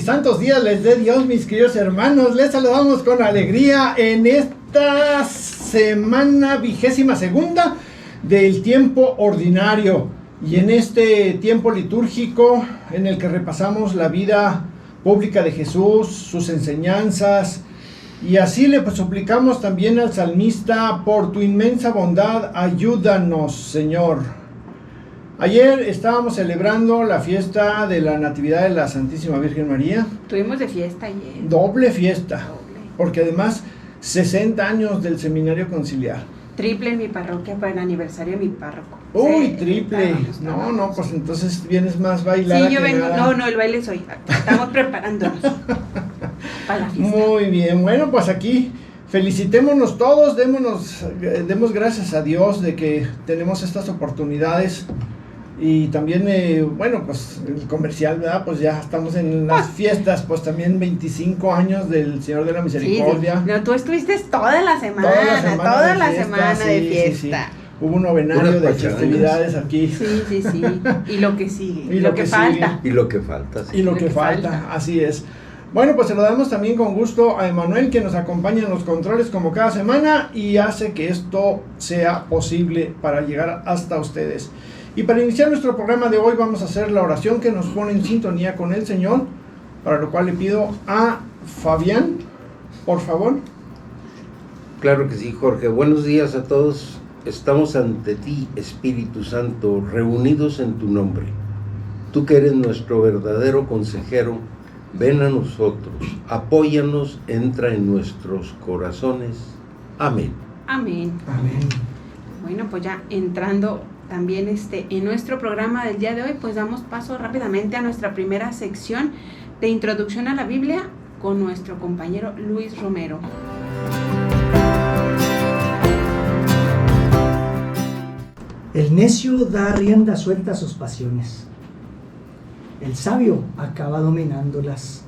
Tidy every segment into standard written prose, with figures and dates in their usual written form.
santos días les dé Dios, mis queridos hermanos. Les saludamos con alegría en esta semana 22ª del tiempo ordinario y en este tiempo litúrgico en el que repasamos la vida pública de Jesús, sus enseñanzas, y así le suplicamos también al salmista: por tu inmensa bondad, ayúdanos, Señor. Ayer estábamos celebrando la fiesta de la Natividad de la Santísima Virgen María. Tuvimos de fiesta ayer. Doble fiesta, porque además 60 años del Seminario Conciliar. Triple en mi parroquia para el aniversario de mi párroco. Uy, Sí, triple. No, pues entonces vienes más bailada. Sí, yo vengo. nada. No, el baile es hoy. Estamos preparándonos para la fiesta. Muy bien, bueno, pues aquí felicitémonos todos, demos gracias a Dios de que tenemos estas oportunidades. Y también, bueno, pues el comercial, ¿verdad? Pues ya estamos en las fiestas, pues también 25 años del Señor de la Misericordia. Sí. No, tú estuviste toda la semana de fiesta. Sí. Hubo un novenario de festividades aquí. Sí. Y lo que sigue. Y lo que falta. Y lo que falta. Sí. Y lo que falta, así es. Bueno, pues saludamos también con gusto a Emanuel, que nos acompaña en los controles como cada semana y hace que esto sea posible para llegar hasta ustedes. Y para iniciar nuestro programa de hoy vamos a hacer la oración que nos pone en sintonía con el Señor, para lo cual le pido a Fabián, por favor. Claro que sí, Jorge. Buenos días a todos. Estamos ante ti, Espíritu Santo, reunidos en tu nombre. Tú que eres nuestro verdadero consejero, ven a nosotros, apóyanos, entra en nuestros corazones. Amén. Amén. Bueno, pues ya entrando también en nuestro programa del día de hoy, pues damos paso rápidamente a nuestra primera sección de introducción a la Biblia con nuestro compañero Luis Romero. El necio da rienda suelta a sus pasiones. El sabio acaba dominándolas.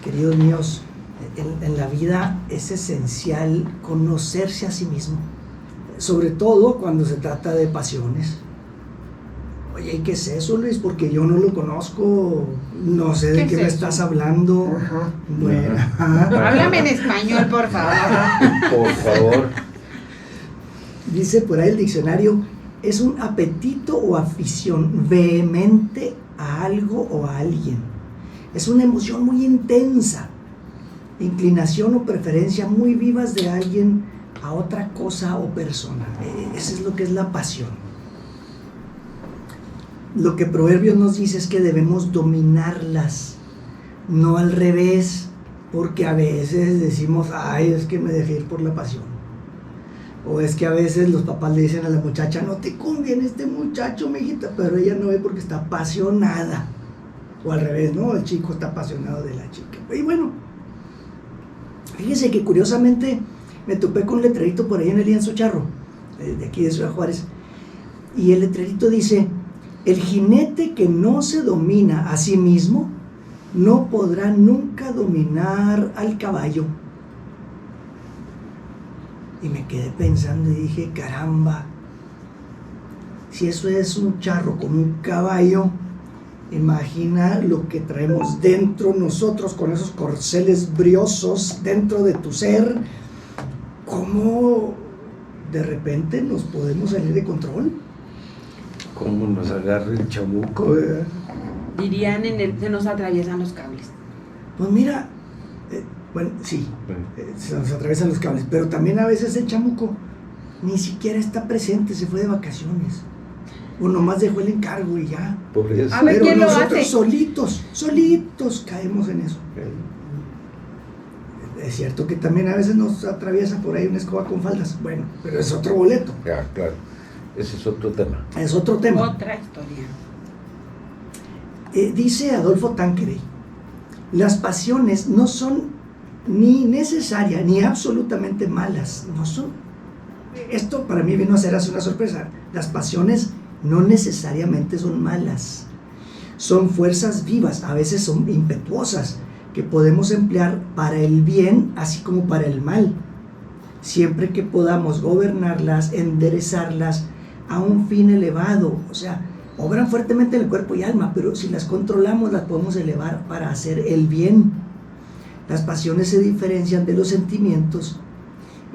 Queridos míos, en la vida es esencial conocerse a sí mismo, sobre todo cuando se trata de pasiones. Oye, ¿qué es eso, Luis? Porque yo no lo conozco, no sé de qué me estás hablando. Ajá. Bueno, Háblame en español, por favor. Por favor. dice por ahí el diccionario: es un apetito o afición vehemente a algo o a alguien. Es una emoción muy intensa, inclinación o preferencia muy vivas de alguien a otra cosa o persona. Eso es lo que es la pasión. Lo que Proverbios nos dice es que debemos dominarlas, no al revés, porque a veces decimos: ay, es que me dejé ir por la pasión. O es que a veces los papás le dicen a la muchacha: no te conviene este muchacho, mijita, pero ella no ve porque está apasionada. O al revés, ¿no? El chico está apasionado de la chica. Y bueno, fíjese que curiosamente me topé con un letrerito por ahí en el lienzo charro, de aquí de Ciudad Juárez, y el letrerito dice: el jinete que no se domina a sí mismo no podrá nunca dominar al caballo. Y me quedé pensando y dije: caramba, si eso es un charro con un caballo, imagina lo que traemos dentro nosotros con esos corceles briosos dentro de tu ser. ¿Cómo de repente nos podemos salir de control? ¿Cómo nos agarra el chamuco? Dirían se nos atraviesan los cables. Pues mira, bueno, sí, se nos atraviesan los cables, pero también a veces el chamuco ni siquiera está presente, se fue de vacaciones. O nomás dejó el encargo y ya. Por eso. A ver, Pero ¿quién lo nosotros hace? solitos caemos en eso. Es cierto que también a veces nos atraviesa por ahí una escoba con faldas. Bueno, pero es otro boleto. Ya, claro. Ese es otro tema. Es otro tema. Otra historia. Dice Adolfo Tanqueray: las pasiones no son ni necesarias ni absolutamente malas. No son. Esto para mí vino a ser así una sorpresa. Las pasiones no necesariamente son malas. Son fuerzas vivas, a veces son impetuosas, que podemos emplear para el bien así como para el mal, siempre que podamos gobernarlas, enderezarlas a un fin elevado. O sea, obran fuertemente en el cuerpo y alma, pero si las controlamos las podemos elevar para hacer el bien. Las pasiones se diferencian de los sentimientos,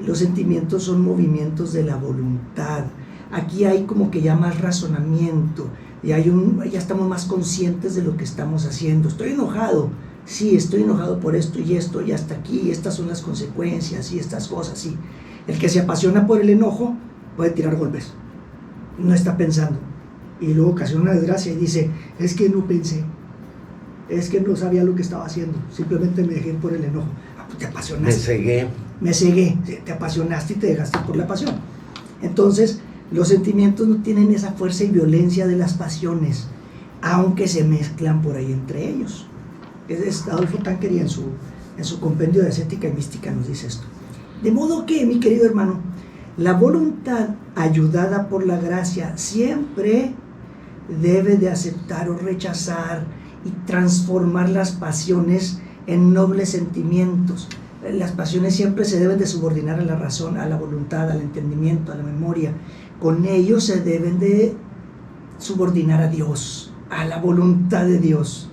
y los sentimientos son movimientos de la voluntad. Aquí hay como que ya más razonamiento, y ya estamos más conscientes de lo que estamos haciendo. Estoy enojado, sí, estoy enojado por esto y hasta aquí, y estas son las consecuencias, y estas cosas, sí. El que se apasiona por el enojo puede tirar golpes, no está pensando, y luego ocasiona una desgracia y dice, es que no pensé, es que no sabía lo que estaba haciendo, simplemente me dejé por el enojo. Pues te apasionaste. Me cegué, te apasionaste y te dejaste por la pasión. Entonces, los sentimientos no tienen esa fuerza y violencia de las pasiones, aunque se mezclan por ahí entre ellos. Adolfo Tanqueray en su compendio de ascética y mística nos dice esto. De modo que, mi querido hermano, la voluntad ayudada por la gracia siempre debe de aceptar o rechazar y transformar las pasiones en nobles sentimientos. Las pasiones siempre se deben de subordinar a la razón, a la voluntad, al entendimiento, a la memoria. Con ellos se deben de subordinar a Dios, a la voluntad de Dios.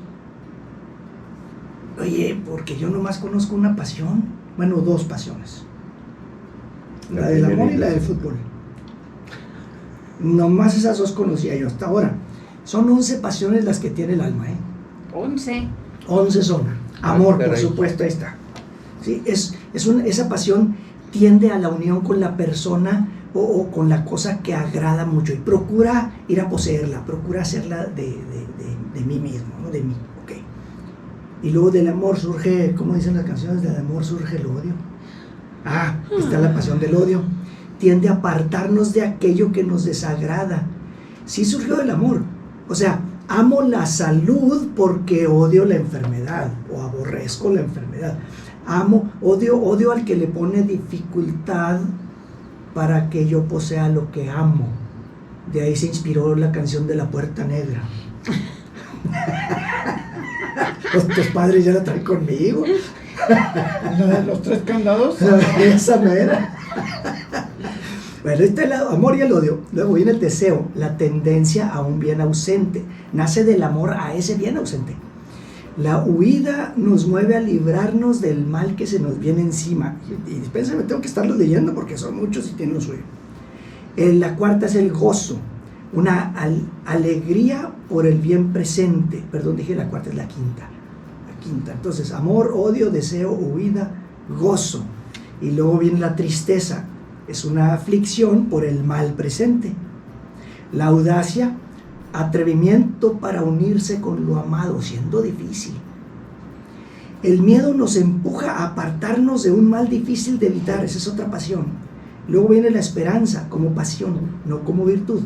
Oye, porque yo nomás conozco una pasión, bueno, dos pasiones. La del amor y la del fútbol. Nomás esas dos conocía yo hasta ahora. Son 11 pasiones las que tiene el alma, 11 son. Amor, por supuesto, ahí está. ¿Sí? Esa pasión tiende a la unión con la persona o con la cosa que agrada mucho y procura ir a poseerla, procura hacerla de mí mismo, ¿no? De mí, ok. Y luego del amor surge, ¿cómo dicen las canciones? Del amor surge el odio. Está la pasión del odio. Tiende a apartarnos de aquello que nos desagrada. Sí surgió del amor. O sea, amo la salud porque odio la enfermedad o aborrezco la enfermedad. Odio al que le pone dificultad para que yo posea lo que amo. De ahí se inspiró la canción de La Puerta Negra. Los padres ya la traen conmigo. ¿La de los 3 candados? Esa mera. Bueno, este es el amor y el odio. Luego viene el deseo, la tendencia a un bien ausente. Nace del amor a ese bien ausente. La huida nos mueve a librarnos del mal que se nos viene encima. Y dispénsame, tengo que estarlos leyendo porque son muchos y tienen lo suyo. La cuarta es el gozo, una alegría por el bien presente. Perdón, dije la cuarta, es la quinta. Entonces, amor, odio, deseo, huida, gozo. Y luego viene la tristeza, es una aflicción por el mal presente. La audacia, atrevimiento para unirse con lo amado, siendo difícil. El miedo nos empuja a apartarnos de un mal difícil de evitar, esa es otra pasión. Luego viene la esperanza como pasión, no como virtud.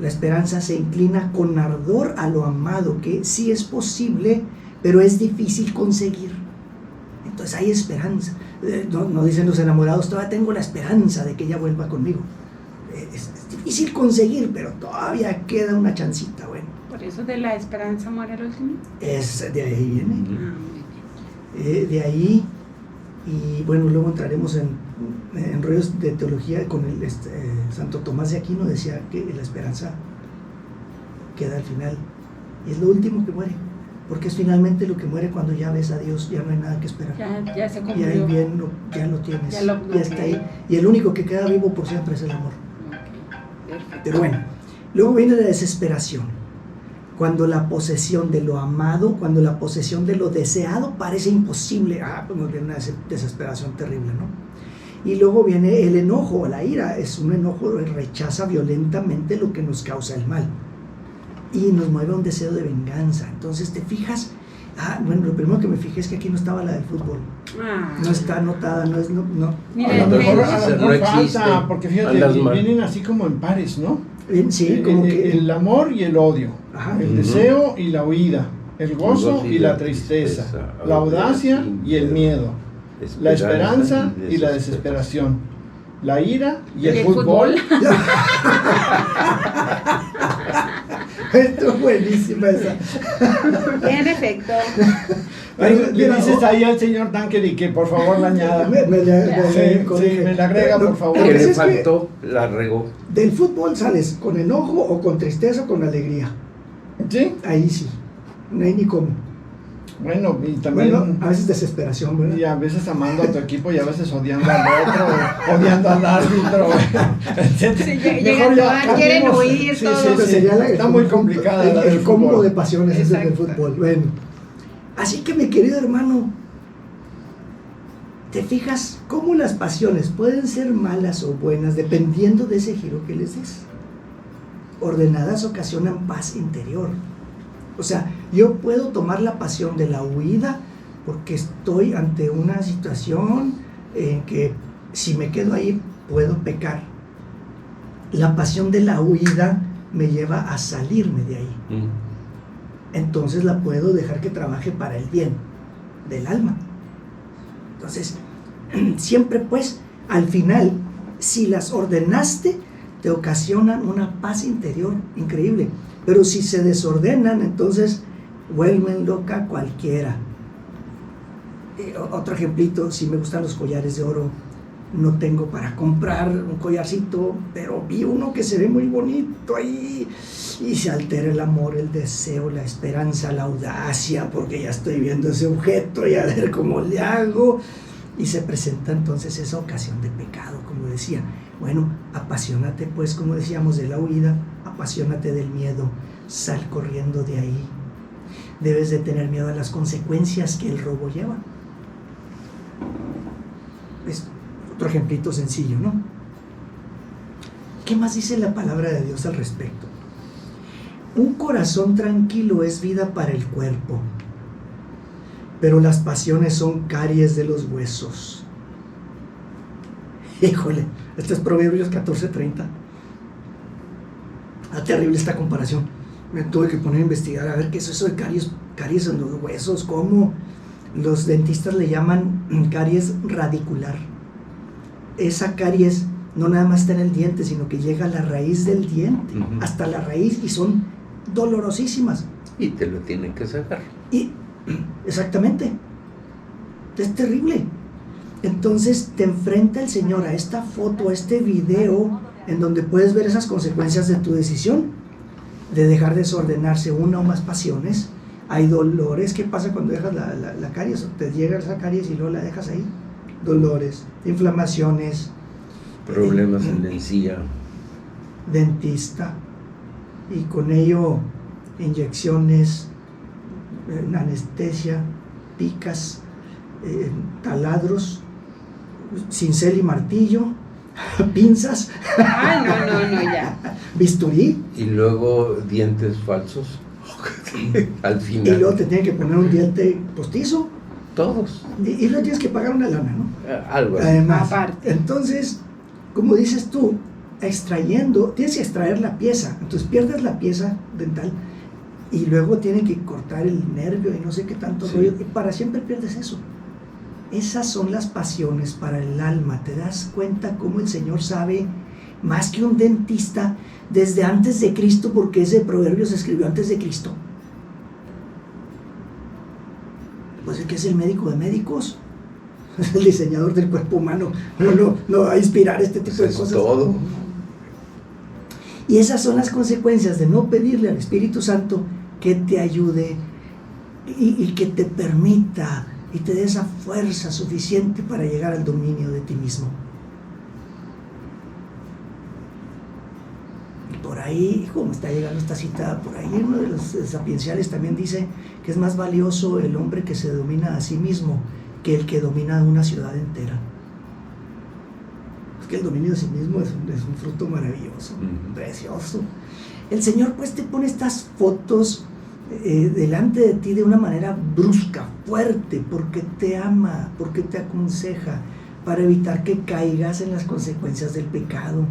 La esperanza se inclina con ardor a lo amado, que sí es posible, pero es difícil conseguir. Entonces hay esperanza. No dicen los enamorados, todavía tengo la esperanza de que ella vuelva conmigo. Es difícil conseguir, pero todavía queda una chancita, bueno. Por eso de la esperanza muere el último. De ahí viene. De ahí, y bueno, luego entraremos en rollos de teología con el Santo Tomás de Aquino, decía que la esperanza queda al final, y es lo último que muere. Porque es finalmente lo que muere cuando ya ves a Dios, ya no hay nada que esperar. Ya se cumplió. Ya el bien ya lo tienes, ya está ahí. Y el único que queda vivo por siempre es el amor. Perfecto. Pero bueno, luego viene la desesperación. Cuando la posesión de lo amado, cuando la posesión de lo deseado parece imposible, pues nos viene una desesperación terrible, ¿no? Y luego viene el enojo, la ira, es un enojo que rechaza violentamente lo que nos causa el mal. Y nos mueve un deseo de venganza. Entonces te fijas, bueno, lo primero que me fijé es que aquí no estaba la del fútbol. No está anotada, no. Ni A lo mejor existe. falta, porque fíjate, vienen así como en pares, ¿no? Sí, como que el amor y el odio, el deseo y la huida, el gozo y la tristeza, la audacia y el miedo, la esperanza y la desesperación, la ira y el fútbol. Esto es buenísima esa. En efecto. Le dices ahí al señor Tanqueray que por favor la añada. Me la agrega, por favor. Que le faltó, la regó. Del fútbol sales con enojo o con tristeza o con alegría. ¿Sí? Ahí sí, no hay ni cómo. Bueno, y también... Bueno, a veces desesperación, ¿verdad? Y a veces amando a tu equipo y a veces odiando al otro, odiando al árbitro, etc. Sí, mejor ya quieren huir todos. Está muy complicada el combo de pasiones es el del Exacto. fútbol. Bueno, así que mi querido hermano, ¿te fijas cómo las pasiones pueden ser malas o buenas dependiendo de ese giro que les des? Ordenadas ocasionan paz interior. O sea, yo puedo tomar la pasión de la huida porque estoy ante una situación en que si me quedo ahí puedo pecar. La pasión de la huida me lleva a salirme de ahí. Entonces la puedo dejar que trabaje para el bien del alma. Entonces, siempre pues, al final, si las ordenaste, te ocasionan una paz interior increíble. Pero si se desordenan, entonces vuelven loca cualquiera. Otro ejemplito, si me gustan los collares de oro, no tengo para comprar un collarcito, pero vi uno que se ve muy bonito ahí y se altera el amor, el deseo, la esperanza, la audacia, porque ya estoy viendo ese objeto y a ver cómo le hago. Y se presenta entonces esa ocasión de pecado, como decía. Bueno, apasionate pues, como decíamos, de la huida, apasionate del miedo, sal corriendo de ahí. Debes de tener miedo a las consecuencias que el robo lleva. Es otro ejemplito sencillo, ¿no? ¿Qué más dice la palabra de Dios al respecto? Un corazón tranquilo es vida para el cuerpo, pero las pasiones son caries de los huesos. Híjole, este es Proverbios 14:30. Terrible esta comparación. Me tuve que poner a investigar a ver qué es eso de caries en los huesos, cómo los dentistas le llaman caries radicular. Esa caries no nada más está en el diente, sino que llega a la raíz del diente, hasta la raíz, y son dolorosísimas. Y te lo tienen que sacar. Y exactamente, es terrible. Entonces te enfrenta el Señor a esta foto, a este video, en donde puedes ver esas consecuencias de tu decisión de dejar desordenarse una o más pasiones. Hay dolores. ¿Qué pasa cuando dejas la caries? Te llega esa caries y luego la dejas ahí. Dolores, inflamaciones, problemas en la encía, dentista, y con ello inyecciones, anestesia, picas, taladros, cincel y martillo, pinzas, ay, no, ya, bisturí, y luego dientes falsos al final, y luego te tienen que poner un diente postizo, todos, y luego tienes que pagar una lana, ¿no? Algo así. Además, aparte. Entonces, como dices tú, tienes que extraer la pieza, entonces pierdes la pieza dental y luego tienen que cortar el nervio y no sé qué tanto rollo, y para siempre pierdes eso. Esas son las pasiones para el alma. ¿Te das cuenta cómo el Señor sabe más que un dentista desde antes de Cristo? Porque ese proverbio se escribió antes de Cristo. Pues el que es el médico de médicos, es el diseñador del cuerpo humano. No va a inspirar este tipo de cosas. Todo. Y esas son las consecuencias de no pedirle al Espíritu Santo que te ayude y que te permita y te dé esa fuerza suficiente para llegar al dominio de ti mismo. Y por ahí, como está llegando esta cita, por ahí uno de los sapienciales también dice que es más valioso el hombre que se domina a sí mismo que el que domina una ciudad entera. Es que el dominio de sí mismo es un fruto maravilloso, precioso. El Señor pues te pone estas fotos delante de ti de una manera brusca, fuerte, porque te ama, porque te aconseja, para evitar que caigas en las consecuencias del pecado.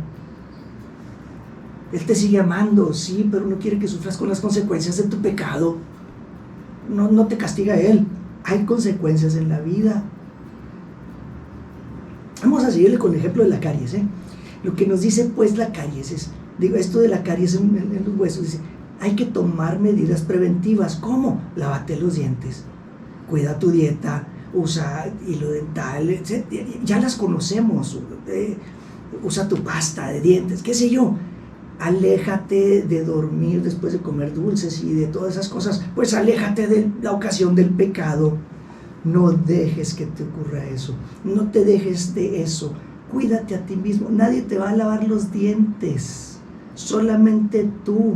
Él te sigue amando, sí, pero no quiere que sufras con las consecuencias de tu pecado. No te castiga Él. Hay consecuencias en la vida. Vamos a seguirle con el ejemplo de la caries, Lo que nos dice pues la caries es, esto de la caries en los huesos, dice, hay que tomar medidas preventivas. ¿Cómo? Lávate los dientes. cuida tu dieta, usa hilo dental, etc. Ya las conocemos, usa tu pasta de dientes, qué sé yo. Aléjate de dormir después de comer dulces y de todas esas cosas, pues aléjate de la ocasión del pecado. No dejes que te ocurra eso, no te dejes de eso, cuídate a ti mismo. Nadie te va a lavar los dientes, solamente tú.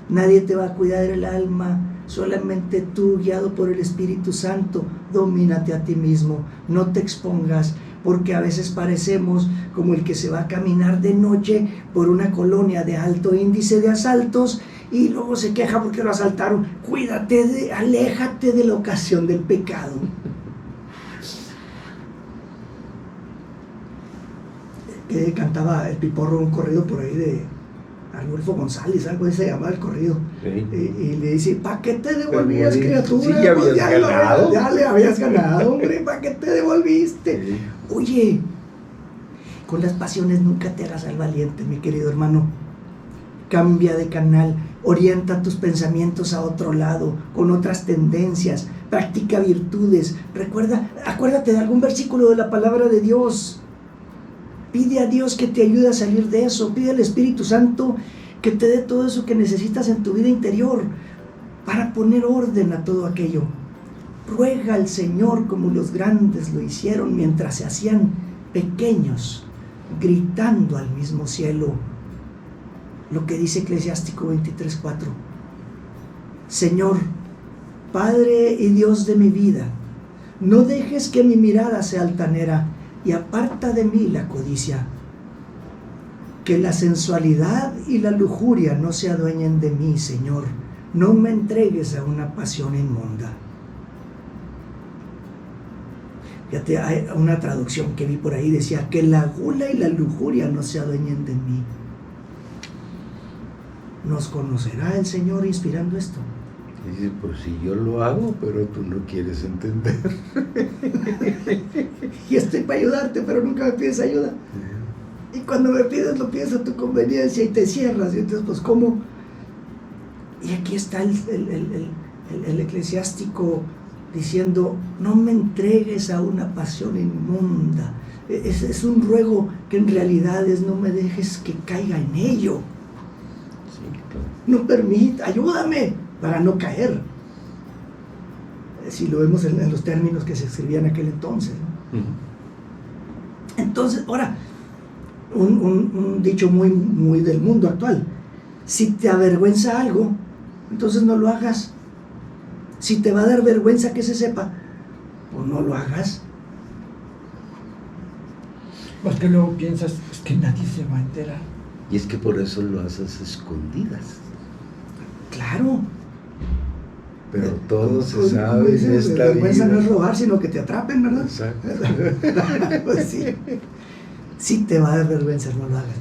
Nadie te va a cuidar el alma, solamente tú, guiado por el Espíritu Santo. Domínate a ti mismo, no te expongas, porque a veces parecemos como el que se va a caminar de noche por una colonia de alto índice de asaltos y luego se queja porque lo asaltaron. Cuídate, aléjate de la ocasión del pecado. Que cantaba el Piporro un corrido por ahí de Arnulfo González, algo así se llamaba el corrido. Sí. Y le dice, ¿para qué te devolvías, criatura? Sí, ya habías ganado. Ya le habías ganado, hombre, ¿para qué te devolviste? Sí. Oye, con las pasiones nunca te hagas al valiente, mi querido hermano. Cambia de canal, orienta tus pensamientos a otro lado, con otras tendencias, practica virtudes. Acuérdate de algún versículo de la palabra de Dios. Pide a Dios que te ayude a salir de eso. Pide al Espíritu Santo que te dé todo eso que necesitas en tu vida interior para poner orden a todo aquello. Ruega al Señor como los grandes lo hicieron mientras se hacían pequeños, gritando al mismo cielo. Lo que dice Eclesiástico 23:4. Señor, Padre y Dios de mi vida, no dejes que mi mirada sea altanera y aparta de mí la codicia. Que la sensualidad y la lujuria no se adueñen de mí, Señor. No me entregues a una pasión inmunda. Fíjate, hay una traducción que vi por ahí, decía que la gula y la lujuria no se adueñen de mí. ¿Nos conocerá el Señor inspirando esto? Dice, pues si yo lo hago, pero tú no quieres entender. Y estoy para ayudarte, pero nunca me pides ayuda. Y cuando me pides, lo pides a tu conveniencia y te cierras. Y entonces, pues, ¿cómo? Y aquí está el eclesiástico diciendo, no me entregues a una pasión inmunda. Es un ruego que en realidad es, no me dejes que caiga en ello. Sí, claro. No permita, ayúdame para no caer. Si lo vemos en los términos que se escribían en aquel entonces, ¿no? Entonces, ahora, un dicho muy del mundo actual: si te avergüenza algo, entonces no lo hagas. Si te va a dar vergüenza que se sepa, pues no lo hagas. Porque luego piensas, es que nadie se va a enterar. Y es que por eso lo haces escondidas. Claro. Pero todo se sabe en esta vida. Vergüenza no es robar, sino que te atrapen, ¿verdad? Exacto. Pues sí. Si te va a dar vergüenza, no lo hagas.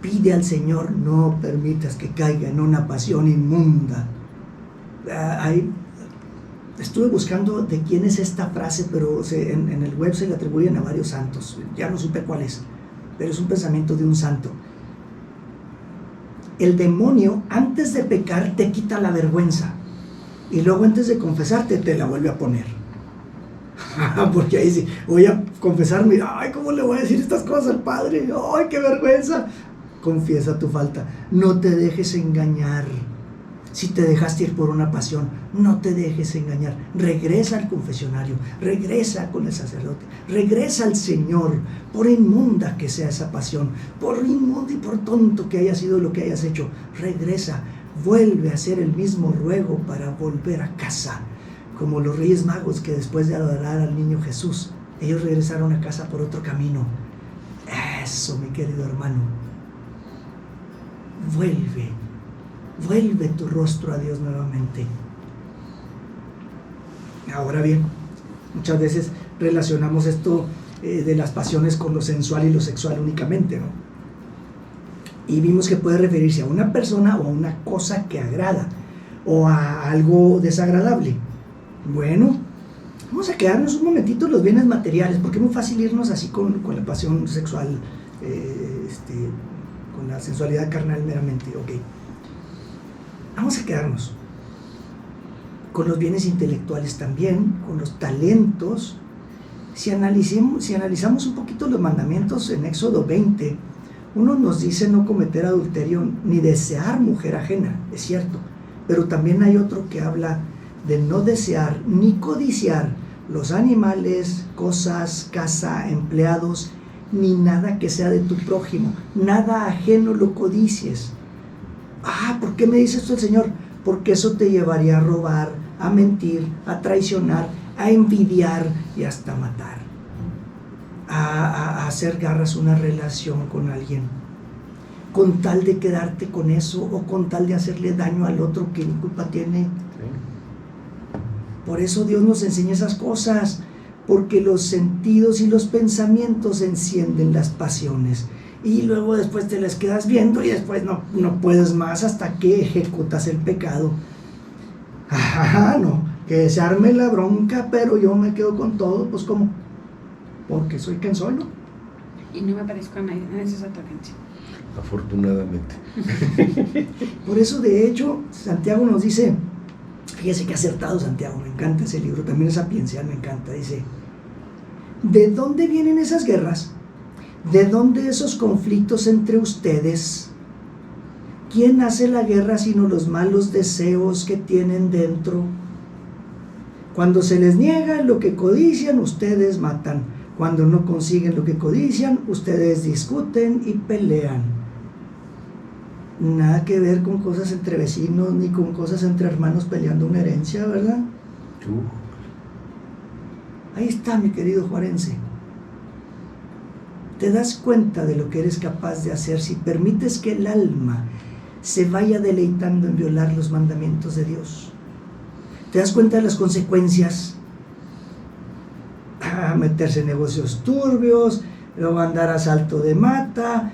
Pide al Señor, no permitas que caiga en una pasión inmunda. Estuve buscando de quién es esta frase, pero en el web se le atribuyen a varios santos. Ya no supe cuál es, pero es un pensamiento de un santo. El demonio, antes de pecar, te quita la vergüenza. Y luego, antes de confesarte, te la vuelve a poner. Porque ahí sí, voy a confesarme. Ay, ¿cómo le voy a decir estas cosas al Padre? Ay, qué vergüenza. Confiesa tu falta. No te dejes engañar. Si te dejaste ir por una pasión, no te dejes engañar. Regresa al confesionario, regresa con el sacerdote, regresa al Señor, por inmunda que sea esa pasión, por inmundo y por tonto que haya sido lo que hayas hecho. Regresa, vuelve a hacer el mismo ruego para volver a casa, como los Reyes Magos que después de adorar al niño Jesús, ellos regresaron a casa por otro camino. Eso, mi querido hermano, vuelve tu rostro a Dios nuevamente. Ahora bien, muchas veces relacionamos esto de las pasiones con lo sensual y lo sexual únicamente, ¿no? Y vimos que puede referirse a una persona o a una cosa que agrada o a algo desagradable. Bueno, vamos a quedarnos un momentito en los bienes materiales, porque es muy fácil irnos así con la pasión sexual, con la sensualidad carnal meramente. Ok, vamos a quedarnos. con los bienes intelectuales también, con los talentos. Si analizamos un poquito los mandamientos en Éxodo 20, uno nos dice no cometer adulterio ni desear mujer ajena, es cierto, pero también hay otro que habla de no desear ni codiciar los animales, cosas, casa, empleados, ni nada que sea de tu prójimo, nada ajeno lo codicies. ¿Por qué me dice esto el Señor? Porque eso te llevaría a robar, a mentir, a traicionar, a envidiar y hasta matar, a hacer garras una relación con alguien, con tal de quedarte con eso o con tal de hacerle daño al otro que ni culpa tiene. Por eso Dios nos enseña esas cosas, porque los sentidos y los pensamientos encienden las pasiones y luego después te las quedas viendo y después no puedes más hasta que ejecutas el pecado. No, que se arme la bronca, pero yo me quedo con todo, pues ¿cómo? Porque soy quien soy, ¿no? Y no me parezco a nadie, esa es otra canción. Afortunadamente. Por eso, de hecho, Santiago nos dice, fíjese que acertado Santiago, me encanta ese libro, también es sapiencial, me encanta, dice, ¿de dónde vienen esas guerras? ¿De dónde esos conflictos entre ustedes? ¿Quién hace la guerra sino los malos deseos que tienen dentro? Cuando se les niega lo que codician, ustedes matan. Cuando no consiguen lo que codician, ustedes discuten y pelean. Nada que ver con cosas entre vecinos, ni con cosas entre hermanos peleando una herencia, ¿verdad? Ahí está, mi querido juarense. Te das cuenta de lo que eres capaz de hacer si permites que el alma se vaya deleitando en violar los mandamientos de Dios. Te das cuenta de las consecuencias. Meterse en negocios turbios, luego andar a salto de mata,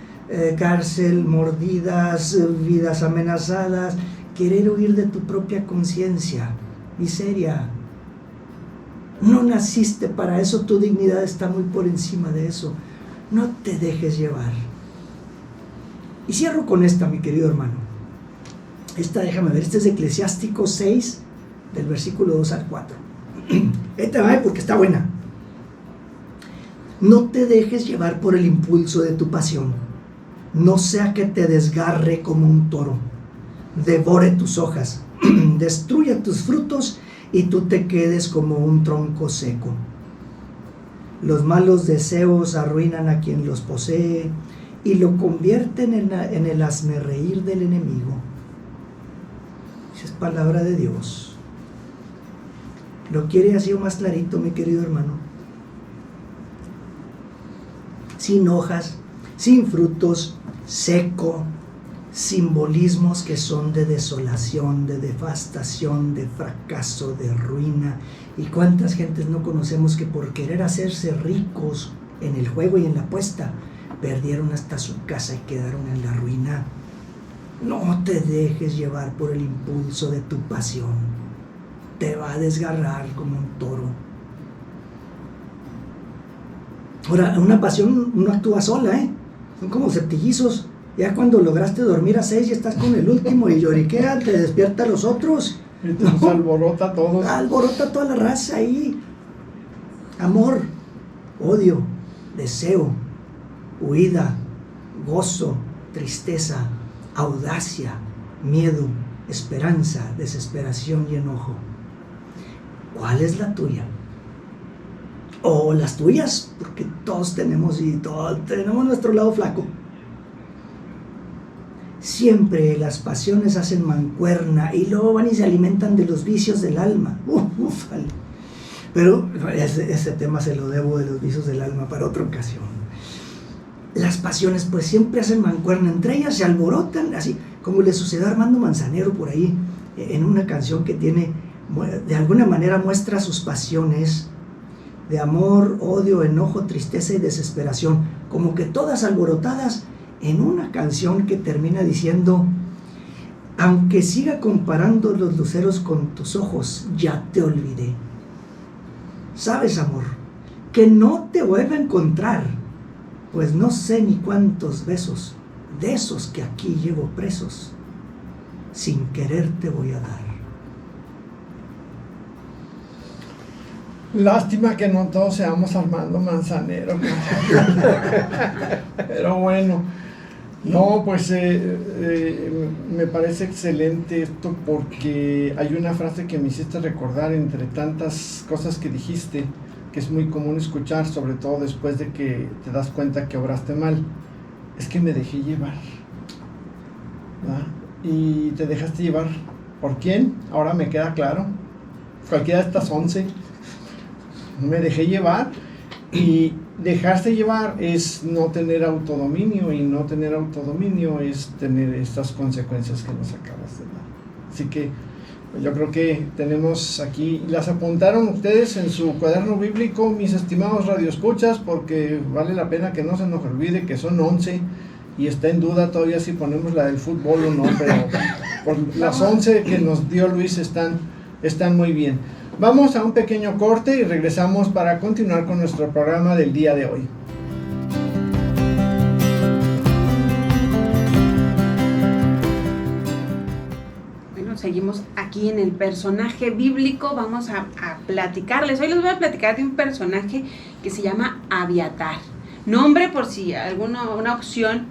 cárcel, mordidas, vidas amenazadas, querer huir de tu propia conciencia, miseria. No naciste para eso, tu dignidad está muy por encima de eso. No te dejes llevar. Y cierro con esta, mi querido hermano. Esta, déjame ver, esta es de Eclesiástico 6, del versículo 2 al 4. Esta va porque está buena. No te dejes llevar por el impulso de tu pasión, no sea que te desgarre como un toro, devore tus hojas, destruya tus frutos y tú te quedes como un tronco seco. Los malos deseos arruinan a quien los posee y lo convierten en el hazmerreír del enemigo. Esa es palabra de Dios. ¿Lo quiere así o más clarito, mi querido hermano? Sin hojas, sin frutos, seco, simbolismos que son de desolación, de devastación, de fracaso, de ruina. ¿Y cuántas gentes no conocemos que por querer hacerse ricos en el juego y en la apuesta, perdieron hasta su casa y quedaron en la ruina? No te dejes llevar por el impulso de tu pasión. Te va a desgarrar como un toro. Ahora, una pasión no actúa sola, son como septillizos. Ya cuando lograste dormir a 6 y estás con el último y lloriquea, te despierta a los otros. Entonces alborota a todos. Alborota a toda la raza ahí. Amor, odio, deseo, huida, gozo, tristeza, audacia, miedo, esperanza, desesperación y enojo. ¿Cuál es la tuya? O las tuyas, porque todos tenemos nuestro lado flaco. Siempre las pasiones hacen mancuerna y luego van y se alimentan de los vicios del alma. Ufale. Pero ese tema se lo debo, de los vicios del alma, para otra ocasión. Las pasiones pues siempre hacen mancuerna, entre ellas se alborotan, así como le sucedió a Armando Manzanero por ahí, en una canción que tiene, de alguna manera muestra sus pasiones de amor, odio, enojo, tristeza y desesperación, como que todas alborotadas en una canción que termina diciendo: aunque siga comparando los luceros con tus ojos, ya te olvidé. Sabes, amor, que no te vuelvo a encontrar, pues no sé ni cuántos besos de esos que aquí llevo presos, sin querer te voy a dar. Lástima que no todos seamos Armando Manzanero. Pero bueno, no, pues me parece excelente esto, porque hay una frase que me hiciste recordar entre tantas cosas que dijiste, que es muy común escuchar, sobre todo después de que te das cuenta que obraste mal. Es que me dejé llevar, ¿verdad? Y te dejaste llevar. ¿Por quién? Ahora me queda claro. Cualquiera de estas 11. Me dejé llevar, y dejarse llevar es no tener autodominio, y no tener autodominio es tener estas consecuencias que nos acabas de dar. Así que yo creo que tenemos aquí, las apuntaron ustedes en su cuaderno bíblico, mis estimados radioescuchas, porque vale la pena que no se nos olvide que son 11, y está en duda todavía si ponemos la del fútbol o no, pero por las 11 que nos dio Luis están muy bien. Vamos a un pequeño corte y regresamos para continuar con nuestro programa del día de hoy. Bueno, seguimos aquí en el personaje bíblico. Vamos a platicarles. Hoy les voy a platicar de un personaje que se llama Abiatar. Nombre, por si una opción,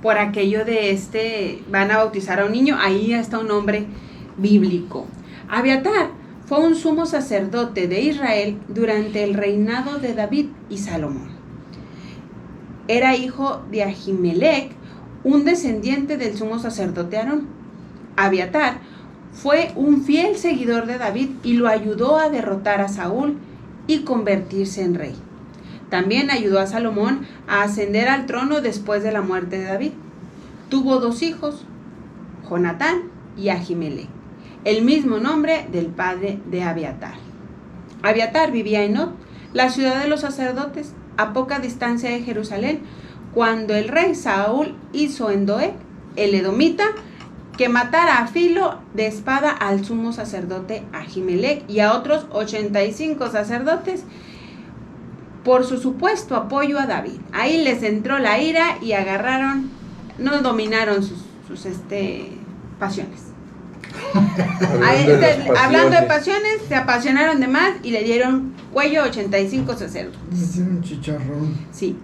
por aquello de van a bautizar a un niño, ahí está un nombre bíblico. Abiatar fue un sumo sacerdote de Israel durante el reinado de David y Salomón. Era hijo de Ahimelech, un descendiente del sumo sacerdote Aarón. Abiatar fue un fiel seguidor de David y lo ayudó a derrotar a Saúl y convertirse en rey. También ayudó a Salomón a ascender al trono después de la muerte de David. Tuvo 2 hijos, Jonatán y Ahimelech, el mismo nombre del padre de Abiatar. Abiatar vivía en Nob, la ciudad de los sacerdotes, a poca distancia de Jerusalén, cuando el rey Saúl hizo en Doeg, el edomita, que matara a filo de espada al sumo sacerdote Ahimelech y a otros 85 sacerdotes por su supuesto apoyo a David. Ahí les entró la ira y dominaron sus pasiones. Hablando de pasiones, se apasionaron de más y le dieron cuello a 85 sacerdotes. Le dieron chicharrón. Sí.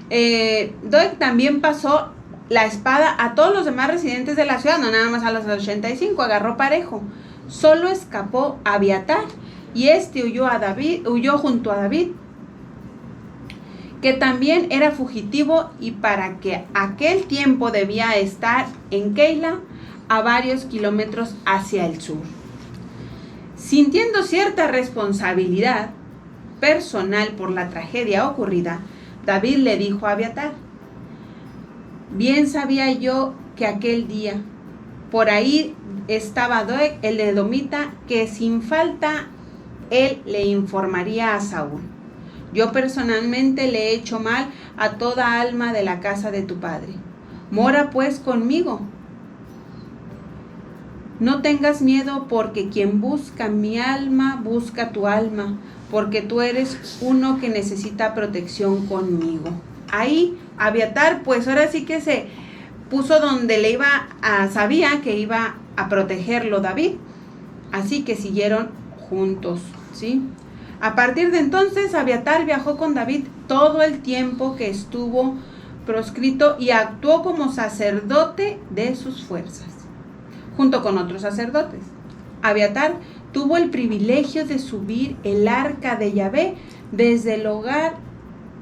Doeg también pasó la espada a todos los demás residentes de la ciudad, no nada más a los 85, agarró parejo. Solo escapó Abiatar, y huyó junto a David, que también era fugitivo, y para que aquel tiempo debía estar en Keila, a varios kilómetros hacia el sur. Sintiendo cierta responsabilidad personal por la tragedia ocurrida, David le dijo a Abiatar: bien sabía yo que aquel día por ahí estaba Doeg, el edomita, que sin falta él le informaría a Saúl. Yo personalmente le he hecho mal a toda alma de la casa de tu padre. Mora pues conmigo. No tengas miedo, porque quien busca mi alma busca tu alma, porque tú eres uno que necesita protección conmigo. Ahí Abiatar, pues ahora sí que se puso donde sabía que iba a protegerlo David, así que siguieron juntos, ¿sí? A partir de entonces, Abiatar viajó con David todo el tiempo que estuvo proscrito y actuó como sacerdote de sus fuerzas, junto con otros sacerdotes. Abiatar tuvo el privilegio de subir el arca de Yahvé desde el hogar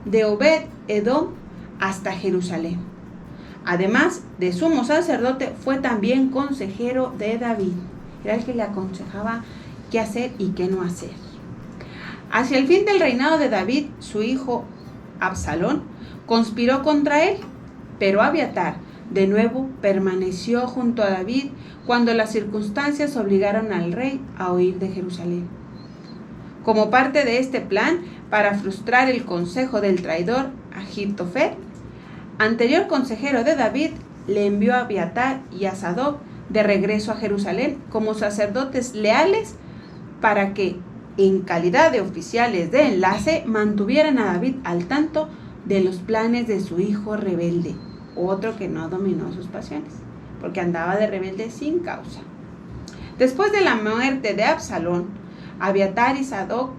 de Obed-Edom hasta Jerusalén. Además de sumo sacerdote, fue también consejero de David. Era el que le aconsejaba qué hacer y qué no hacer. Hacia el fin del reinado de David, su hijo Absalón conspiró contra él, pero Abiatar de nuevo permaneció junto a David cuando las circunstancias obligaron al rey a huir de Jerusalén. Como parte de este plan, para frustrar el consejo del traidor Ahitofel, anterior consejero de David, le envió a Abiatar y a Sadoc de regreso a Jerusalén como sacerdotes leales, para que, en calidad de oficiales de enlace, mantuvieran a David al tanto de los planes de su hijo rebelde, otro que no dominó sus pasiones, porque andaba de rebelde sin causa. Después de la muerte de Absalón, Abiatar y Sadoc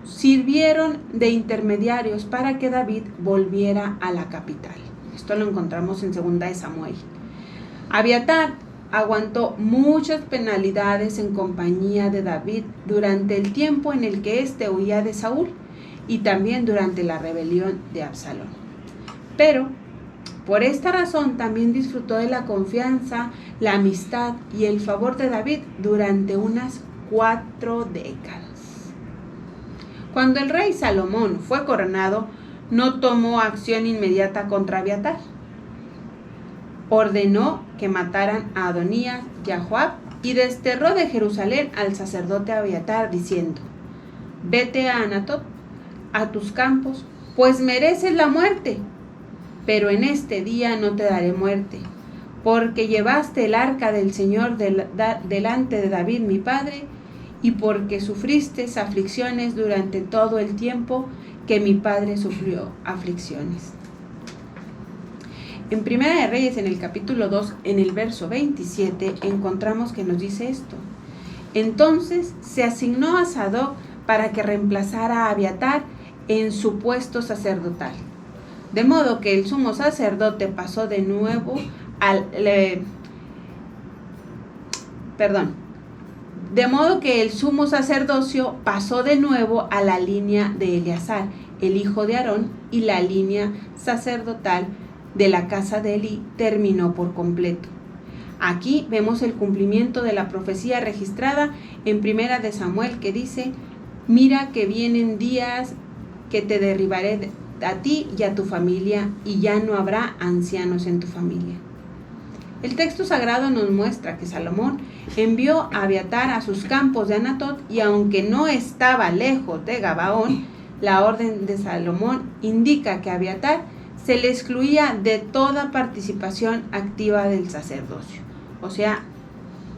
sirvieron de intermediarios para que David volviera a la capital. Esto lo encontramos en 2 de Samuel. Abiatar aguantó muchas penalidades en compañía de David durante el tiempo en el que éste huía de Saúl y también durante la rebelión de Absalón. Pero por esta razón también disfrutó de la confianza, la amistad y el favor de David durante unas 4 décadas. Cuando el rey Salomón fue coronado, no tomó acción inmediata contra Abiatar. Ordenó que mataran a Adonías y a Joab y desterró de Jerusalén al sacerdote Abiatar diciendo: vete a Anatot, a tus campos, pues mereces la muerte. Pero en este día no te daré muerte, porque llevaste el arca del Señor delante de David mi padre, y porque sufriste aflicciones durante todo el tiempo que mi padre sufrió aflicciones. En Primera de Reyes, en el capítulo 2, en el verso 27, encontramos que nos dice esto: entonces se asignó a Sadoc para que reemplazara a Abiatar en su puesto sacerdotal. De modo que el sumo sacerdote pasó de nuevo De modo que el sumo sacerdocio pasó de nuevo a la línea de Eleazar, el hijo de Aarón, y la línea sacerdotal de la casa de Eli terminó por completo. Aquí vemos el cumplimiento de la profecía registrada en 1 de Samuel que dice: mira que vienen días que te derribaré a ti y a tu familia, y ya no habrá ancianos en tu familia. El texto sagrado nos muestra que Salomón envió a Abiatar a sus campos de Anatot, y aunque no estaba lejos de Gabaón, la orden de Salomón indica que a Abiatar se le excluía de toda participación activa del sacerdocio. O sea,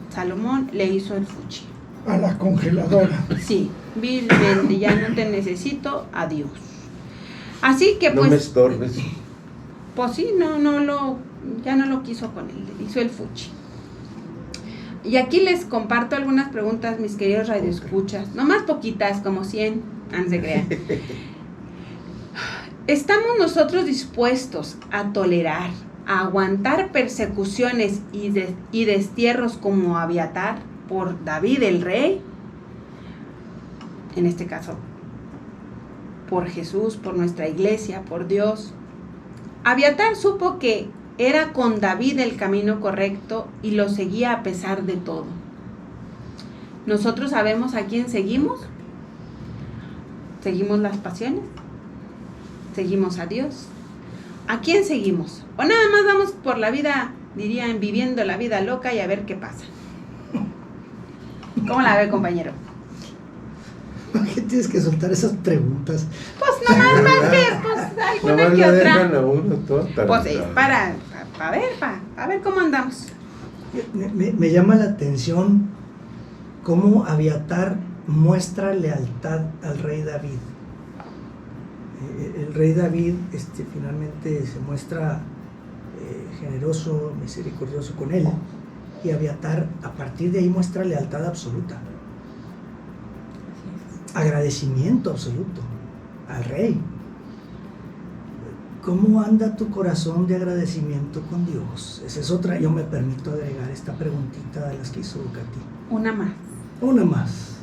Salomón le hizo el fuchi. A la congeladora. Sí, vilmente, ya no te necesito, adiós. Así que pues... No me estorbes. Pues sí, ya no lo quiso con él, le hizo el fuchi. Y aquí les comparto algunas preguntas, mis queridos radioescuchas, nomás poquitas, como 100, antes de creer. ¿Estamos nosotros dispuestos a tolerar, a aguantar persecuciones y destierros como Abiatar por David el rey? En este caso, por Jesús, por nuestra iglesia, por Dios. Abiatar supo que era con David el camino correcto y lo seguía a pesar de todo. ¿Nosotros sabemos a quién seguimos? ¿Seguimos las pasiones? ¿Seguimos a Dios? ¿A quién seguimos? ¿O nada más vamos por la vida, dirían, viviendo la vida loca y a ver qué pasa? ¿Cómo la ve, compañero? ¿Por qué tienes que soltar esas preguntas? Pues nomás más que, pues, alguna que otra. A uno todo pues es para ver cómo andamos. Me llama la atención cómo Abiatar muestra lealtad al rey David. El rey David finalmente se muestra generoso, misericordioso con él, y Abiatar a partir de ahí muestra lealtad absoluta, agradecimiento absoluto al rey. ¿Cómo anda tu corazón de agradecimiento con Dios? Esa es otra. Yo me permito agregar esta preguntita de las que hizo Katy. Una más.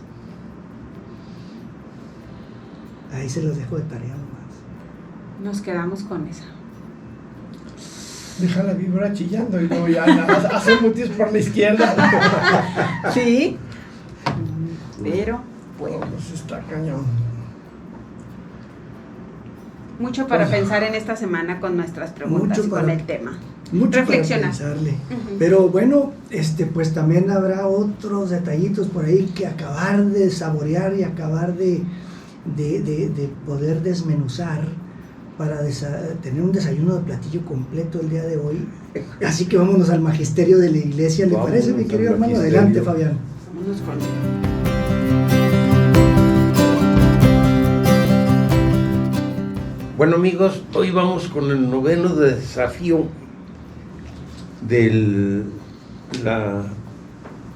Ahí se las dejo de tarea nomás. Nos quedamos con esa. Deja la víbora chillando y luego ya hace mutis por la izquierda. Sí. Pero, bueno. Pues está cañón. Mucho para pensar en esta semana con nuestras preguntas y con el tema. Mucho reflexionar. Para pensarle. Pero bueno, pues también habrá otros detallitos por ahí que acabar de saborear y acabar de poder desmenuzar para tener un desayuno de platillo completo el día de hoy. Así que vámonos al magisterio de la iglesia, ¿le parece, mi querido hermano? Adelante, Fabián. Vámonos con... Bueno, amigos, hoy vamos con el 9º desafío de la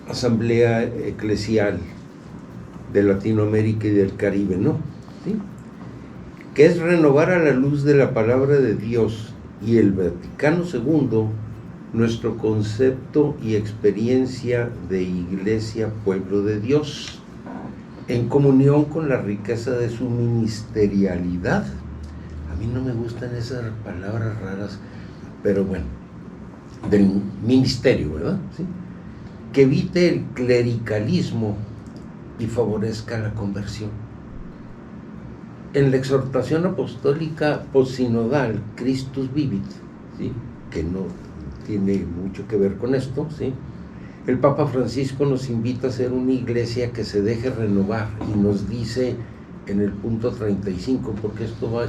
Asamblea Eclesial de Latinoamérica y del Caribe, ¿no? ¿sí? Que es renovar a la luz de la palabra de Dios y el Vaticano II nuestro concepto y experiencia de iglesia pueblo de Dios, en comunión con la riqueza de su ministerialidad. A mí no me gustan esas palabras raras, pero bueno, del ministerio, ¿verdad? ¿Sí? Que evite el clericalismo y favorezca la conversión. En la exhortación apostólica postsinodal Christus Vivit, ¿sí? Que no tiene mucho que ver con esto, ¿sí? El Papa Francisco nos invita a ser una iglesia que se deje renovar y nos dice en el punto 35, porque esto va,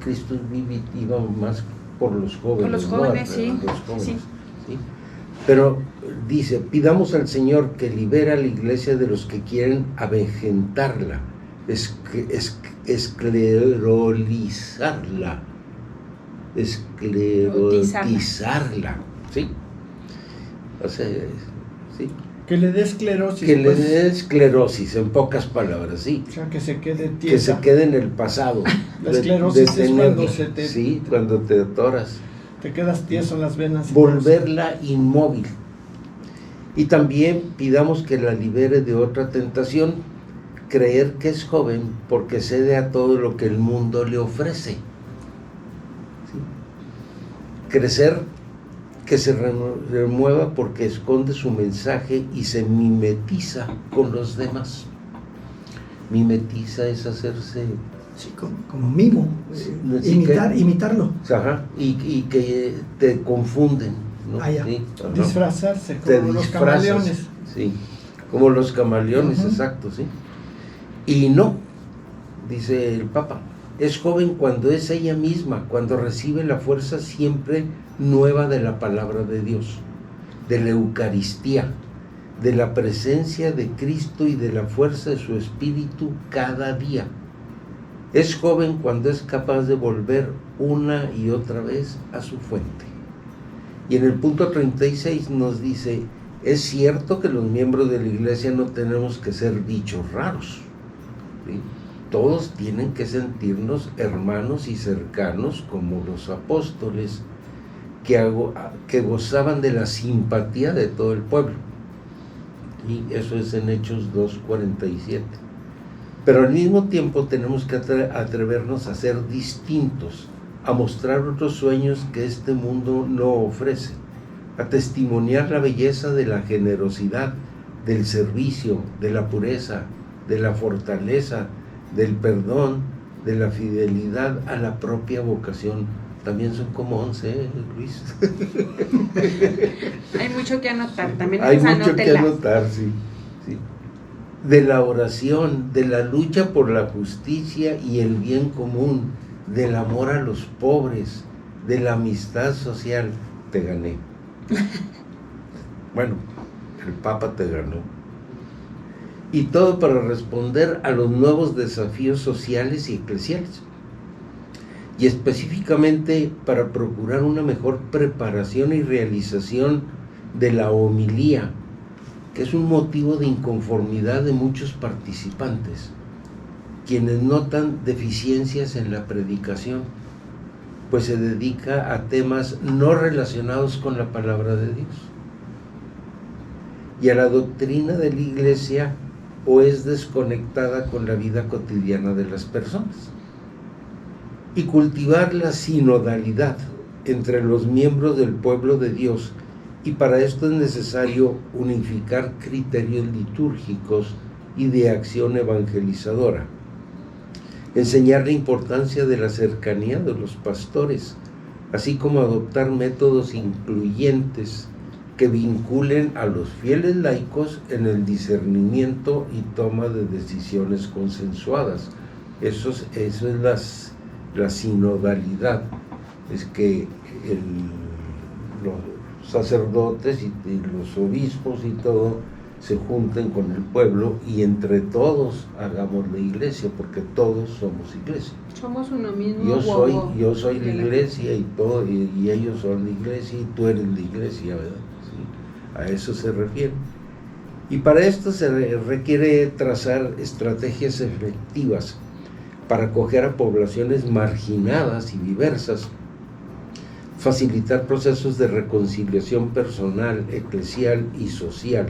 Christus Vivit iba más por los jóvenes. Por los jóvenes, ¿no? sí. Los jóvenes, Sí. ¿sí? Pero dice, pidamos al Señor que libere a la iglesia de los que quieren avejentarla, esclerolizarla, esclerotizarla, ¿sí? O sea, ¿sí? Que le dé esclerosis. Que le dé esclerosis, en pocas palabras, ¿sí? O sea, que se quede tiesa. Que se quede en el pasado. La esclerosis es cuando se te... Sí, cuando te atoras. Te quedas tieso en las venas. Volverla inmóvil. Y también pidamos que la libere de otra tentación, creer que es joven porque cede a todo lo que el mundo le ofrece. ¿Sí? Crecer, que se remueva porque esconde su mensaje y se mimetiza con los demás. Mimetiza es hacerse... Sí, como mimo, Sí, imitarlo. Ajá, y que te confunden, ¿no? Ah, ya. Sí, ajá. Disfrazarse Te como los disfrazas, camaleones. sí, como los camaleones, Ujú. exacto, sí. Y no, dice el Papa, es joven cuando es ella misma, cuando recibe la fuerza siempre nueva de la palabra de Dios, de la Eucaristía, de la presencia de Cristo y de la fuerza de su Espíritu cada día. Es joven cuando es capaz de volver una y otra vez a su fuente. Y en el punto 36 nos dice, es cierto que los miembros de la iglesia no tenemos que ser bichos raros, ¿sí? Todos tienen que sentirnos hermanos y cercanos como los apóstoles que gozaban de la simpatía de todo el pueblo. Y eso es en Hechos 2:47. Pero al mismo tiempo tenemos que atrevernos a ser distintos, a mostrar otros sueños que este mundo no ofrece, a testimoniar la belleza de la generosidad, del servicio, de la pureza, de la fortaleza, del perdón, de la fidelidad a la propia vocación. También son como 11, Luis. Hay mucho que anotar, también Hay mucho que anótenlas. anotar, sí, sí. De la oración, de la lucha por la justicia y el bien común, del amor a los pobres, de la amistad social. Te gané. Bueno, el Papa te ganó. Y todo para responder a los nuevos desafíos sociales y eclesiales. Y específicamente para procurar una mejor preparación y realización de la homilía, que es un motivo de inconformidad de muchos participantes, quienes notan deficiencias en la predicación, pues se dedica a temas no relacionados con la palabra de Dios y a la doctrina de la iglesia, o es desconectada con la vida cotidiana de las personas. Y cultivar la sinodalidad entre los miembros del pueblo de Dios, y para esto es necesario unificar criterios litúrgicos y de acción evangelizadora, enseñar la importancia de la cercanía de los pastores, así como adoptar métodos incluyentes que vinculen a los fieles laicos en el discernimiento y toma de decisiones consensuadas. Eso es la sinodalidad, es que los sacerdotes y los obispos y todo se junten con el pueblo y entre todos hagamos la iglesia, porque todos somos iglesia. Somos uno mismo. Yo soy la iglesia y todo, y ellos son la iglesia y tú eres la iglesia, ¿verdad? Sí, a eso se refiere. Y para esto se requiere trazar estrategias efectivas para acoger a poblaciones marginadas y diversas, facilitar procesos de reconciliación personal, eclesial y social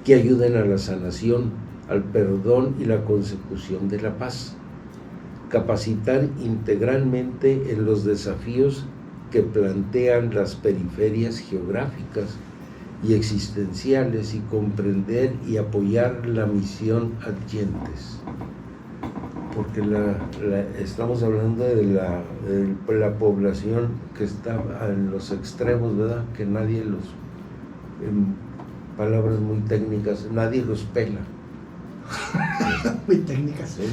que ayuden a la sanación, al perdón y la consecución de la paz, capacitar integralmente en los desafíos que plantean las periferias geográficas y existenciales y comprender y apoyar la misión adyentes. Porque estamos hablando de la población que está en los extremos, ¿verdad? Que nadie los, en palabras muy técnicas, nadie los pela. Muy técnicas. ¿Sí?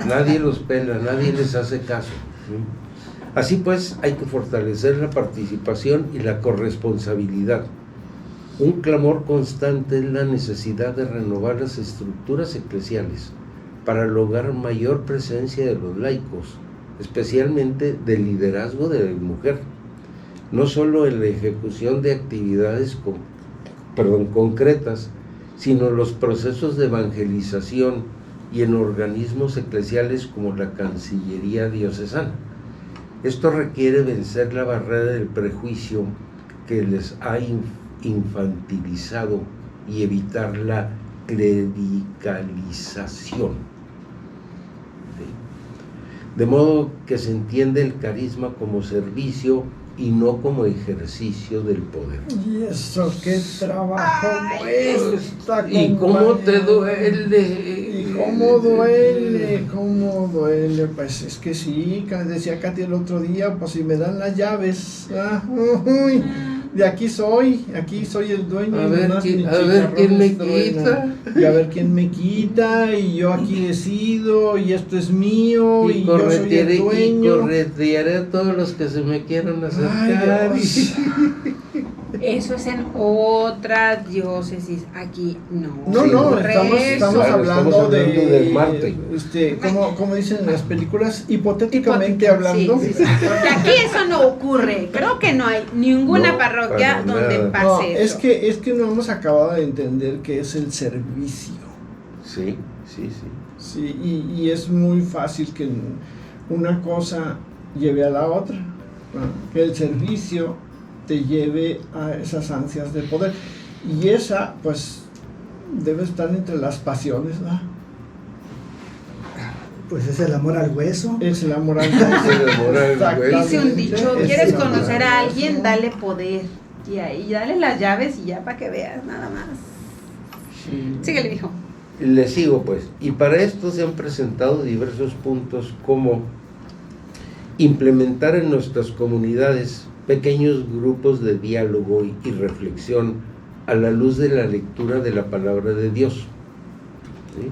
Nadie los pela, nadie les hace caso. ¿Sí? Así pues, hay que fortalecer la participación y la corresponsabilidad. Un clamor constante es la necesidad de renovar las estructuras eclesiales para lograr mayor presencia de los laicos, especialmente del liderazgo de la mujer, no solo en la ejecución de actividades concretas, sino en los procesos de evangelización y en organismos eclesiales como la Cancillería Diocesana. Esto requiere vencer la barrera del prejuicio que les ha infantilizado y evitar la clericalización. De modo que se entiende el carisma como servicio y no como ejercicio del poder. Y eso, qué trabajo cuesta. ¿Y cómo te duele? ¿Y cómo duele? ¿Cómo duele? Pues es que sí, decía Katy el otro día, pues si me dan las llaves, uy, de aquí soy el dueño. A ver quién me quita. Y a ver quién me quita, y yo aquí decido, y esto es mío, y yo soy el dueño. Y corretearé a todos los que se me quieran acercar. Eso es en otra diócesis, aquí no. No, estamos hablando del Marte. Como dicen en las películas, hipotéticamente hablando. Sí. Porque aquí eso no ocurre. Creo que no hay ninguna parroquia donde pase eso. Es que no hemos acabado de entender qué es el servicio. Sí. Sí, y es muy fácil que una cosa lleve a la otra, ¿no? Que el servicio te lleve a esas ansias de poder, y esa pues debe estar entre las pasiones, ¿no? Pues es el amor al hueso. Es el amor al hueso. Dice un dicho: ¿quieres conocer a alguien? Dale poder, y ahí dale las llaves y ya para que veas, nada más. Sí. Síguele, hijo. Le sigo pues, y para esto se han presentado diversos puntos, como implementar en nuestras comunidades pequeños grupos de diálogo y reflexión a la luz de la lectura de la palabra de Dios. ¿Sí?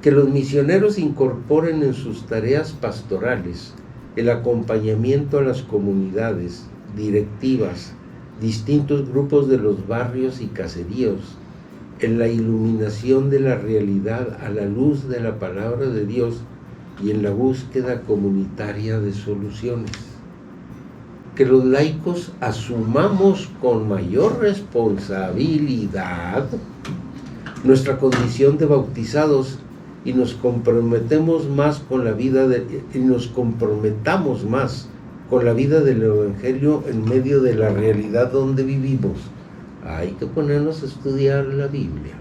Que los misioneros incorporen en sus tareas pastorales el acompañamiento a las comunidades, directivas, distintos grupos de los barrios y caseríos, en la iluminación de la realidad a la luz de la palabra de Dios y en la búsqueda comunitaria de soluciones. Que los laicos asumamos con mayor responsabilidad nuestra condición de bautizados y nos comprometamos más con la vida del Evangelio en medio de la realidad donde vivimos. Hay que ponernos a estudiar la Biblia,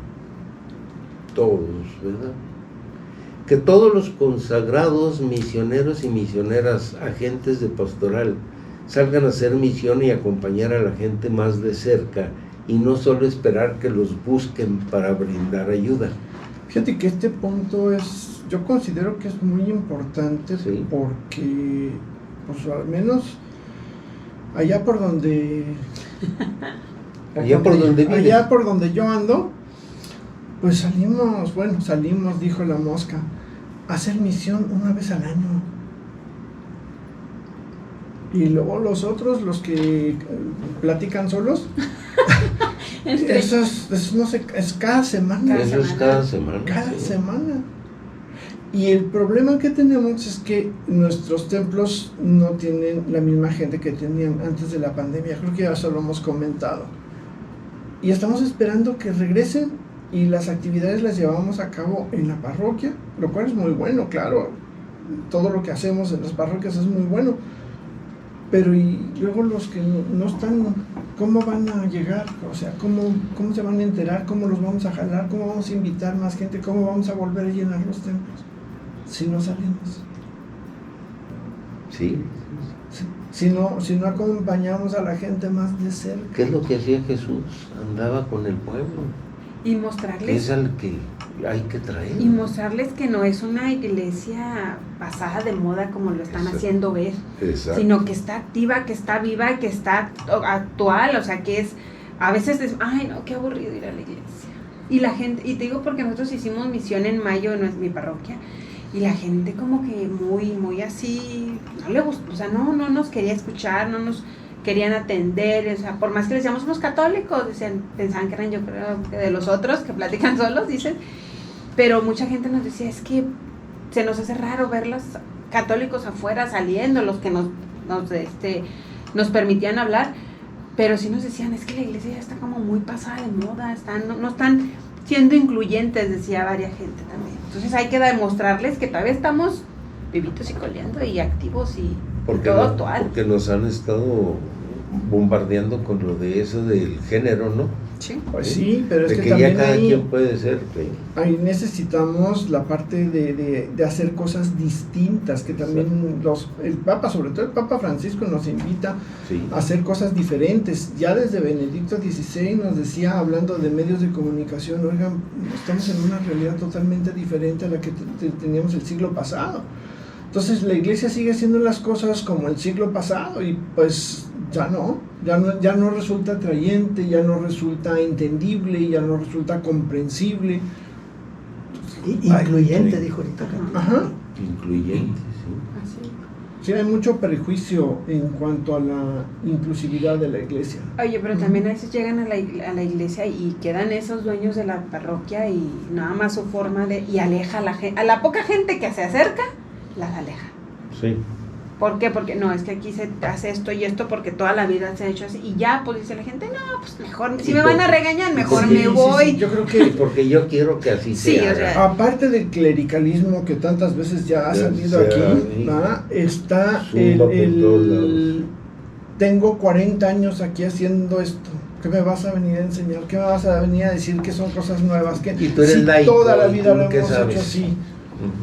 todos, ¿verdad? Que todos los consagrados, misioneros y misioneras, agentes de pastoral, salgan a hacer misión y acompañar a la gente más de cerca, y no solo esperar que los busquen para brindar ayuda. Fíjate que este punto yo considero que es muy importante, sí, porque, pues al menos allá por donde yo ando, pues salimos, dijo la mosca, a hacer misión una vez al año. Y luego los otros, los que platican solos, eso no sé, es cada semana. Eso es cada semana. Cada semana. Y el problema que tenemos es que nuestros templos no tienen la misma gente que tenían antes de la pandemia. Creo que ya se lo hemos comentado. y estamos esperando que regresen y las actividades las llevamos a cabo en la parroquia, lo cual es muy bueno, claro, todo lo que hacemos en las parroquias es muy bueno, pero y luego los que no están, ¿cómo van a llegar? O sea, ¿cómo se van a enterar? ¿Cómo los vamos a jalar? ¿Cómo vamos a invitar más gente? ¿Cómo vamos a volver a llenar los templos si no salimos? Sí. Si no acompañamos a la gente más de cerca. ¿Qué es lo que hacía Jesús? Andaba con el pueblo. Y mostrarles. Es al que hay que traer. Y mostrarles que no es una iglesia pasada de moda como lo están haciendo ver. Exacto. Sino que está activa, que está viva, que está actual, o sea, que es, a veces es, ay no, qué aburrido ir a la iglesia. Y la gente, y te digo porque nosotros hicimos misión en mayo en mi parroquia, y la gente como que muy así, no le gustó, o sea, no nos quería escuchar, no nos querían atender, o sea, por más que les decíamos somos católicos, decían, pensaban que eran, yo creo, que de los otros que platican solos, dicen, pero mucha gente nos decía, es que se nos hace raro ver los católicos afuera saliendo, los que nos permitían hablar, pero sí nos decían, es que la iglesia ya está como muy pasada de moda, no están siendo incluyentes, decía varias gente también. Entonces hay que demostrarles que todavía estamos vivitos y coleando y activos y todo actual. Porque nos han estado bombardeando con lo de eso del género, ¿no? Sí. Pues sí, pero es de que que también ya cada ahí, quien puede ser. ahí necesitamos la parte de hacer cosas distintas, que también el Papa, sobre todo el Papa Francisco, nos invita a hacer cosas diferentes. Ya desde Benedicto XVI nos decía, hablando de medios de comunicación, oigan, estamos en una realidad totalmente diferente a la que teníamos el siglo pasado. Entonces la iglesia sigue haciendo las cosas como el siglo pasado y pues ya no resulta atrayente, ya no resulta entendible, ya no resulta comprensible. Incluyente, dijo ahorita. Ajá. Incluyente, Así. Sí, hay mucho prejuicio en cuanto a la inclusividad de la iglesia. Oye, pero también a veces llegan a la iglesia y quedan esos dueños de la parroquia y nada más su forma y aleja a la gente, a la poca gente que se acerca, las aleja. Sí. ¿Por qué? Porque no, es que aquí se hace esto y esto porque toda la vida se ha hecho así. Y ya, pues dice la gente, no, pues mejor, si me van a regañar, mejor me voy. Sí, yo creo que Porque yo quiero que así sea. O sea, aparte del clericalismo que tantas veces ya ha salido aquí, está tengo 40 años aquí haciendo esto. ¿Qué me vas a venir a enseñar? ¿Qué me vas a venir a decir que son cosas nuevas? Que y tú eres laico, toda la vida lo ¿qué hemos sabes? hecho así.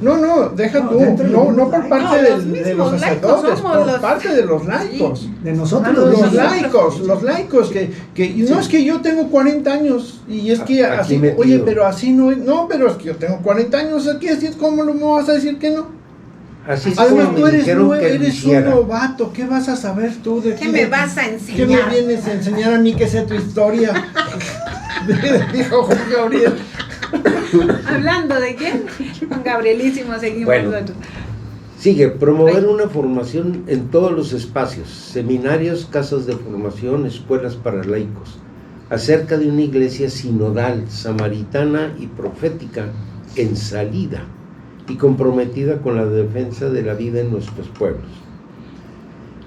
No, deja tú, no por parte de los sacerdotes, por parte de los laicos. Sí. De nosotros Los laicos que no es que yo tengo 40 años y es que así, metido. oye, pero así no, pero es que yo tengo 40 años aquí, así es como me vas a decir que no. Así es Además como tú me eres dijeron que un hiciera. novato, ¿qué vas a saber tú de ¿qué me vas a enseñar? ¿Qué me vienes a enseñar a mí que sé tu historia? Dijo Juan Gabriel. ¿Hablando de quién? Con Gabrielísimo seguimos Bueno. nosotros. Sigue, promover una formación en todos los espacios, seminarios, casas de formación, escuelas para laicos, acerca de una iglesia sinodal, samaritana y profética en salida y comprometida con la defensa de la vida en nuestros pueblos.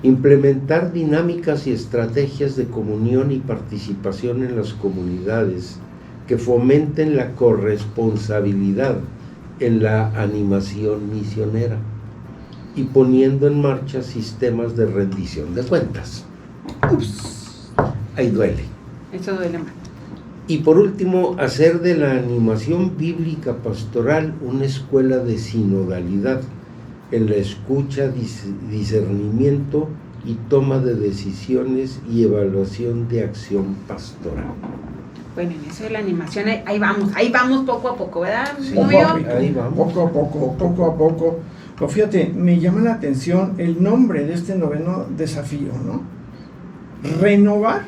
Implementar dinámicas y estrategias de comunión y participación en las comunidades que fomenten la corresponsabilidad en la animación misionera y poniendo en marcha sistemas de rendición de cuentas. Ups, ahí duele. Eso duele más. Y por último, hacer de la animación bíblica pastoral una escuela de sinodalidad en la escucha, discernimiento y toma de decisiones y evaluación de acción pastoral. Bueno, en eso de la animación, ahí vamos poco a poco, ¿verdad? Sí, Ahí poco a poco. Pero fíjate, me llama la atención el nombre de este noveno desafío, ¿no? Renovar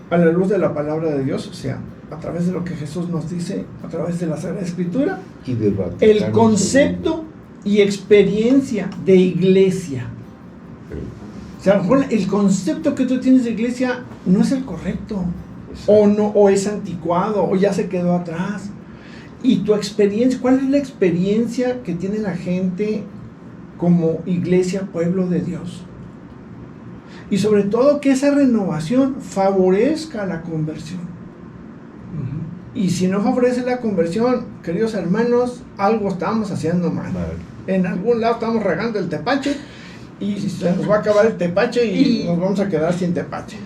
a la luz de la palabra de Dios, o sea, a través de lo que Jesús nos dice, a través de la Sagrada Escritura, y el concepto y experiencia de iglesia. O sea, a lo mejor el concepto que tú tienes de iglesia no es el correcto. O es anticuado, o ya se quedó atrás. Y tu experiencia, ¿cuál es la experiencia que tiene la gente como iglesia, pueblo de Dios? y sobre todo que esa renovación favorezca la conversión. Y si no favorece la conversión, queridos hermanos, algo estamos haciendo mal. En algún lado estamos regando el tepache y se nos va a acabar el tepache y nos vamos a quedar sin tepache.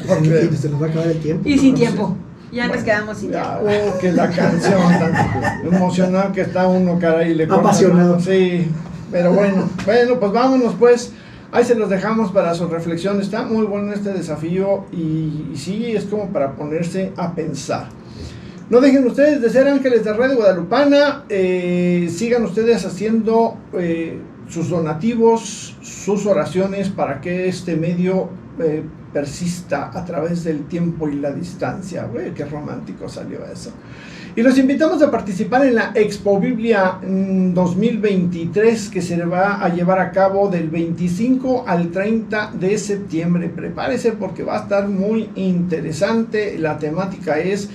Porque se nos va a acabar el tiempo. Y sin tiempo. Ya nos quedamos sin tiempo. Que la canción tan emocionada que está uno, caray, le corta, apasionado. ¿no? Sí, pero bueno, pues vámonos pues. Ahí se los dejamos para su reflexión. Está muy bueno este desafío y sí, es como para ponerse a pensar. No dejen ustedes de ser ángeles de Red Guadalupana. Sigan ustedes haciendo sus donativos, sus oraciones para que este medio persista a través del tiempo y la distancia. Qué romántico salió eso. Y los invitamos a participar en la Expo Biblia 2023 que se va a llevar a cabo del 25 al 30 de septiembre. Prepárese porque va a estar muy interesante. La temática es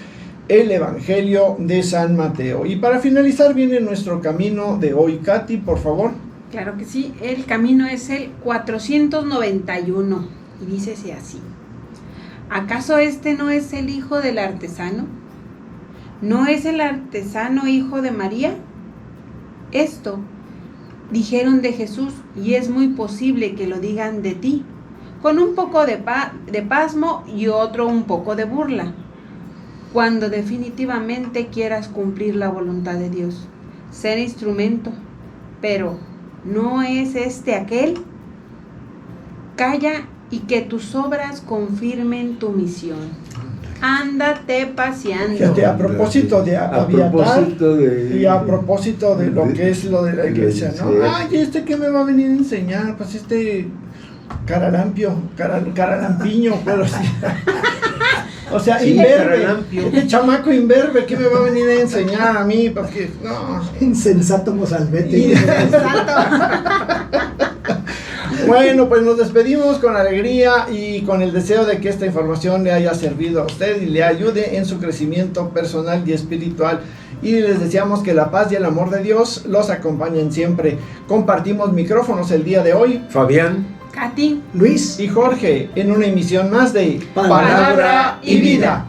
el Evangelio de San Mateo. Y para finalizar viene nuestro camino de hoy. Katy, por favor. Claro que sí, el camino es el 491 y dícese así: ¿acaso este no es el hijo del artesano? ¿No es el artesano hijo de María? Esto dijeron de Jesús y es muy posible que lo digan de ti, con un poco de pasmo y otro un poco de burla, cuando definitivamente quieras cumplir la voluntad de Dios, ser instrumento. Pero ¿no es este aquel? Calla y que tus obras confirmen tu misión. Ándate paseando. Fíjate, a propósito de Aviatar y a propósito de lo que es lo de la iglesia, ¿no? Ay, ¿qué me va a venir a enseñar? Pues caralampiño, pero sí. O sea, sí, imberbe, este chamaco imberbe, ¿qué me va a venir a enseñar a mí? Porque, no. Insensato mozalbete. Insensato. Bueno, pues nos despedimos con alegría y con el deseo de que esta información le haya servido a usted y le ayude en su crecimiento personal y espiritual. Y les deseamos que la paz y el amor de Dios los acompañen siempre. Compartimos micrófonos el día de hoy. Fabián, Katy, Luis y Jorge en una emisión más de Palabra y Vida.